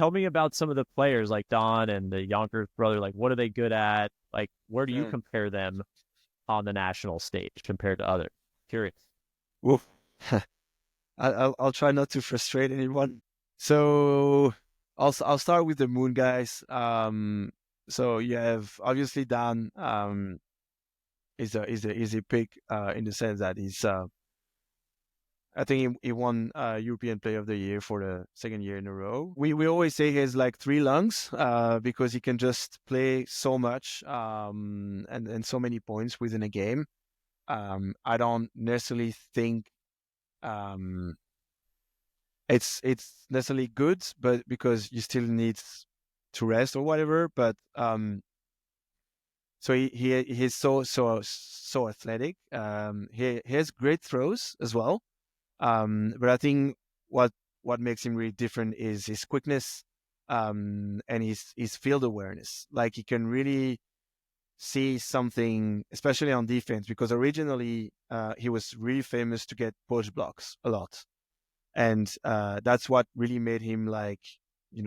tell me about some of the players like Don and the Yonkers brother. Like, what are they good at? Like, where do you Mm. compare them on the national stage compared to others? Curious. Woof. I'll try not to frustrate anyone. So I'll start with the Moon guys. So you have obviously Dan is a pick in the sense that he's I think he won European Player of the Year for the second year in a row. We always say he has like three lungs because he can just play so much and so many points within a game. I don't necessarily think um, it's necessarily good, but because you still need to rest or whatever. But so he's so athletic. He has great throws as well. But I think what what makes him really different is his quickness and his field awareness. Like he can really see something, especially on defense, because originally he was really famous to get post blocks a lot, and that's what really made him like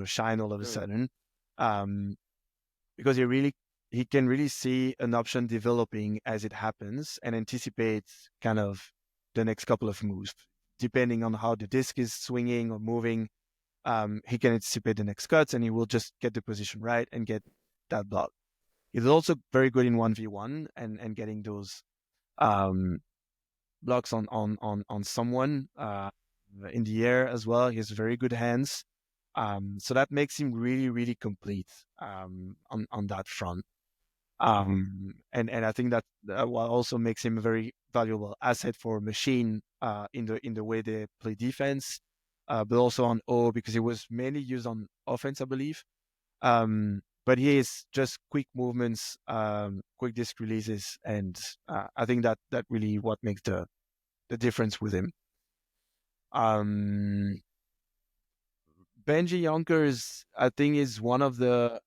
shine all of a Mm. sudden, um, because he can really see an option developing as it happens and anticipate kind of the next couple of moves, depending on how the disc is swinging or moving. He can anticipate the next cuts, and he will just get the position right and get that block. He's also very good in 1v1 and getting those um, blocks on someone in the air as well. He has very good hands. So that makes him really, really complete on that front. And I think that what also makes him a very valuable asset for Machine in the way they play defense, but also on O because he was mainly used on offense, I believe. But he is just quick movements, quick disc releases, and I think that really what makes the difference with him. Um, Benji Yonkers, I think, is one of the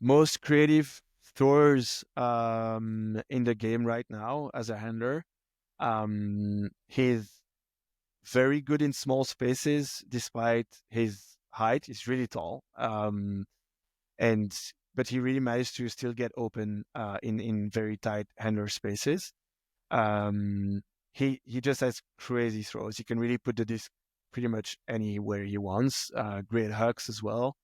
most creative throwers in the game right now as a handler. He's very good in small spaces despite his height. He's really tall. And but he really managed to still get open in very tight handler spaces. Um, he just has crazy throws. He can really put the disc pretty much anywhere he wants. Great hooks as well.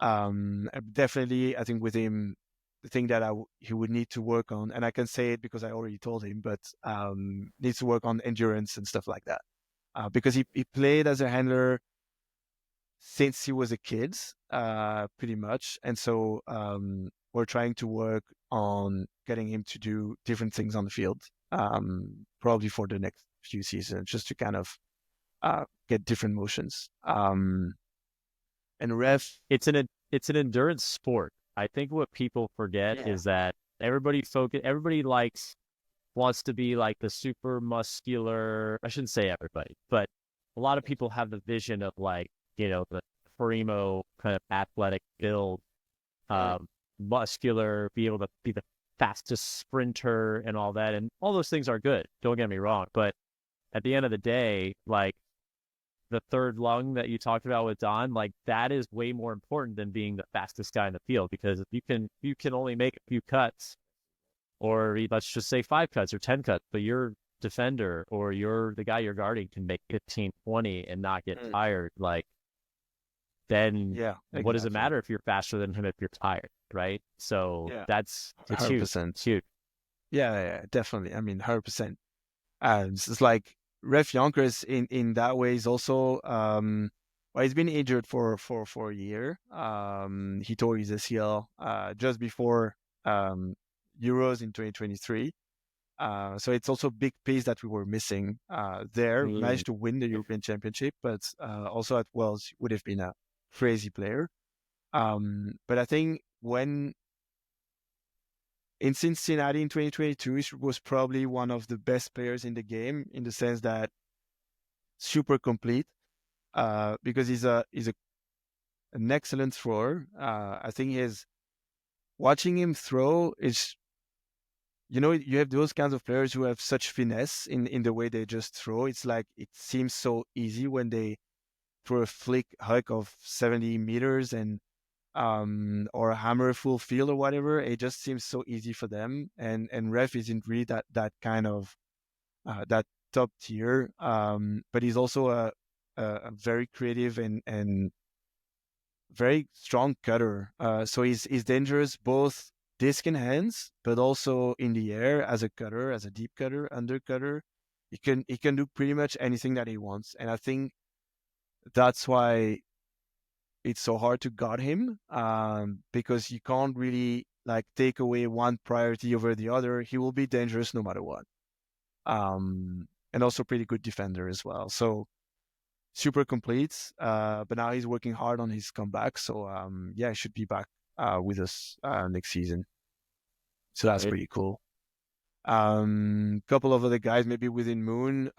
Definitely, I think with him, the thing that he would need to work on, and I can say it because I already told him, but needs to work on endurance and stuff like that. Because he played as a handler since he was a kid, pretty much, and so we're trying to work on getting him to do different things on the field, probably for the next few seasons, just to kind of get different motions. And ref, It's an endurance sport. I think what people forget yeah. is that everybody likes wants to be like the super muscular. I shouldn't say everybody, but a lot of people have the vision of like, the primo kind of athletic build, Mm. muscular, be able to be the fastest sprinter and all that. And all those things are good. Don't get me wrong. But at the end of the day, like the third lung that you talked about with Don, like that is way more important than being the fastest guy in the field because if you can only make a few cuts or let's just say 5 cuts or 10 cuts, but your defender or you're the guy you're guarding can make 15, 20 and not get Mm. tired, like then Yeah, what does it exactly. matter if you're faster than him if you're tired, right? So Yeah, it's huge. 100%. It's huge. Yeah, yeah, definitely. I mean, 100%. It's like Ref Yonkers in that way is also well, he's been injured for a year. He tore his ACL just before um Euros in 2023. So it's also a big piece that we were missing there. We Mm. managed to win the European Championship, but also at Wales would have been a crazy player. But I think when in Cincinnati in 2022, he was probably one of the best players in the game in the sense that super complete because he's an excellent thrower. I think his watching him throw is you have those kinds of players who have such finesse in the way they just throw. It's like it seems so easy when they through a flick hike of 70 meters and or a hammer full field or whatever. It just seems so easy for them. And Ref isn't really that kind of that top tier. But he's also a very creative and very strong cutter. So he's dangerous both disc in hands, but also in the air as a cutter, as a deep cutter, under cutter. He can do pretty much anything that he wants, and I think that's why it's so hard to guard him, because you can't really like take away one priority over the other. He will be dangerous no matter what, and also pretty good defender as well. So super complete. But now he's working hard on his comeback. So yeah, he should be back with us next season. So that's Right. pretty cool. Couple of other guys maybe within Moon.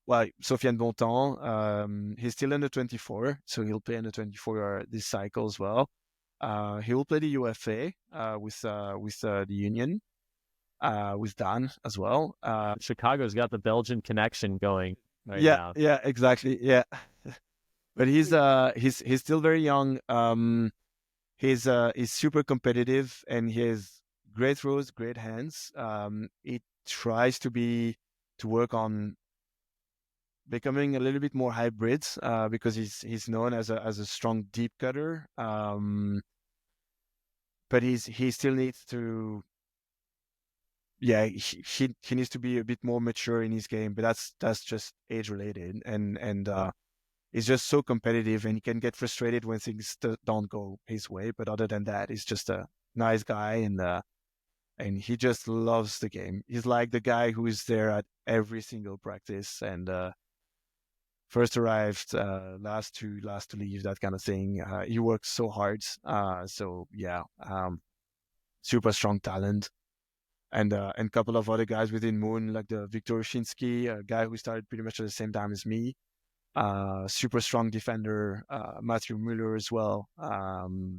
Well, Sofiane Bontemps, he's still under 24, so he'll play under 24 this cycle as well. He will play the UFA with the Union, with Dan as well. Chicago's got the Belgian connection going right Yeah, now. yeah, exactly. Yeah, but he's still very young. He's super competitive and he has great throws, great hands. He tries to work on becoming a little bit more hybrid, because he's known as a strong deep cutter. But he still needs to, yeah, he needs to be a bit more mature in his game. But that's just age related, and he's just so competitive, and he can get frustrated when things don't go his way. But other than that, he's just a nice guy, and he just loves the game. He's like the guy who is there at every single practice, and first arrived, last to leave, that kind of thing. He works so hard. So yeah, super strong talent. And a couple of other guys within Moon, like the Viktor Shinsky, a guy who started pretty much at the same time as me. Super strong defender. Matthew Mueller as well.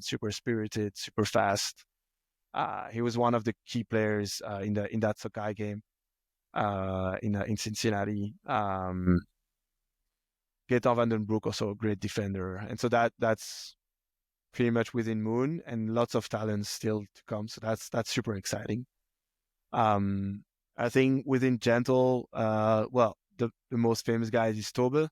Super spirited, super fast. He was one of the key players in that Sakai game in Cincinnati. Gaetan van den Broek, also a great defender, and so that's pretty much within Moon, and lots of talent still to come. So that's super exciting. Um, I think within Gentle, well, the most famous guy is Tobe,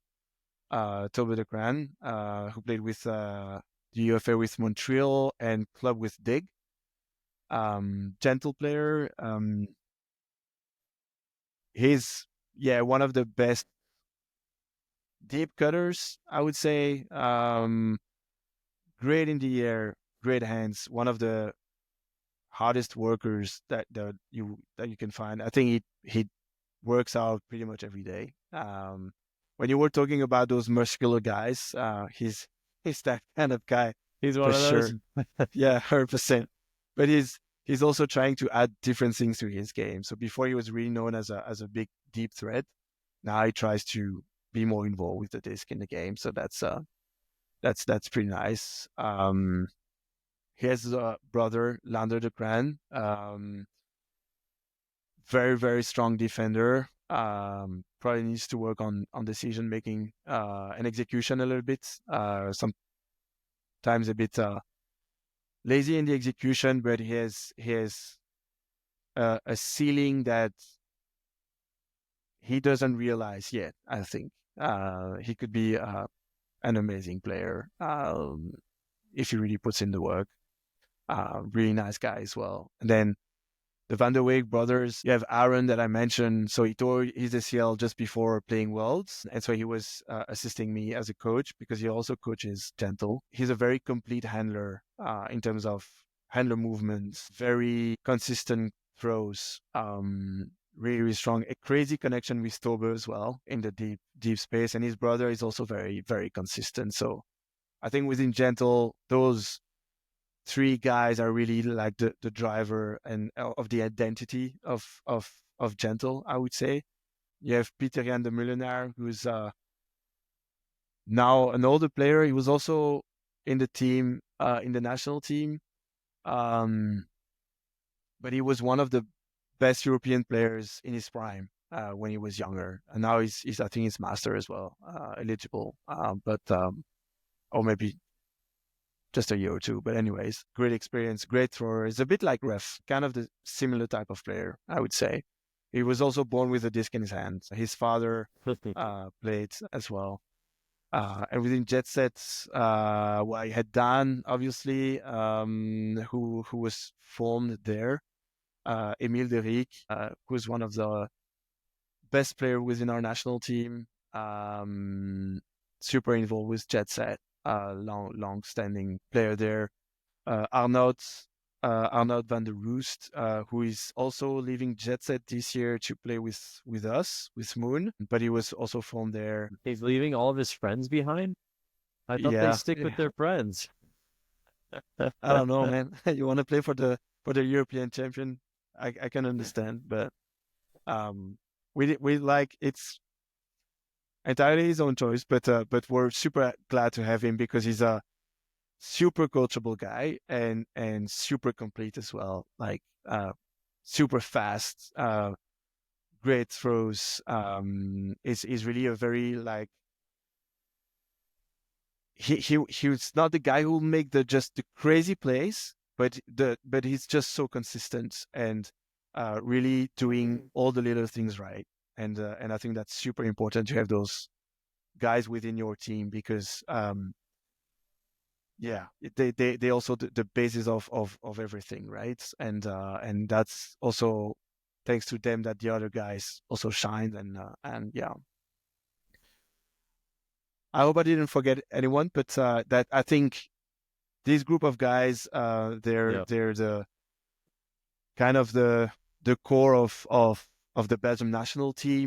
Tobe de Cran, who played with the UFA with Montreal and club with Dig. Gentle player. He's, yeah, one of the best deep cutters, I would say. Great in the air, great hands. One of the hardest workers that you can find. I think he works out pretty much every day. When you were talking about those muscular guys, he's that kind of guy He's for one of sure. those. Yeah, 100%. But he's also trying to add different things to his game. So before he was really known as a big deep threat. Now he tries to be more involved with the disc in the game. So that's pretty nice. He has a brother, Lander de Cran, very very strong defender. Probably needs to work on decision making and execution a little bit. Sometimes a bit lazy in the execution, but he has a ceiling that he doesn't realize yet. I think he could be an amazing player if he really puts in the work. Really nice guy as well. And then the Van der Week brothers, you have Aaron that I mentioned. So he tore his ACL just before playing Worlds. And so he was assisting me as a coach because he also coaches Gentle. He's a very complete handler in terms of handler movements, very consistent throws, really, really strong. A crazy connection with Tober as well in the deep space. And his brother is also very, very consistent. So I think within Gentle, those three guys are really like the driver and of the identity of Gentle, I would say. You have Peter Jan de Mullenaar, who's now an older player. He was also in the team, in the national team, um, but he was one of the best European players in his prime. when he was younger, and now he's I think he's master as well, eligible, or maybe just a year or two. But anyways, great experience, great thrower. He's a bit like Ref, kind of the similar type of player, I would say. He was also born with a disc in his hand. His father played as well. And within Jet Set, well, I had Dan, obviously, who was formed there. Emile Deric, who was one of the best player within our national team. Super involved with Jet Set, long standing player there. Arnoud van der Roost, who is also leaving Jet Set this year to play with us, with Moon, but he was also from there. He's leaving all of his friends behind? I thought they stick with their friends. I don't know, man. You want to play for the European champion? I can understand, but we like, it's entirely his own choice, but we're super glad to have him because he's a super coachable guy and super complete as well. Like super fast, great throws. Is really a very like he's not the guy who will make just the crazy plays, but he's just so consistent and really doing all the little things right. And I think that's super important to have those guys within your team because they also the basis of everything, right? And that's also thanks to them that the other guys also shine and yeah. I hope I didn't forget anyone, but that I think this group of guys, they're the kind of the core of the Belgium national team.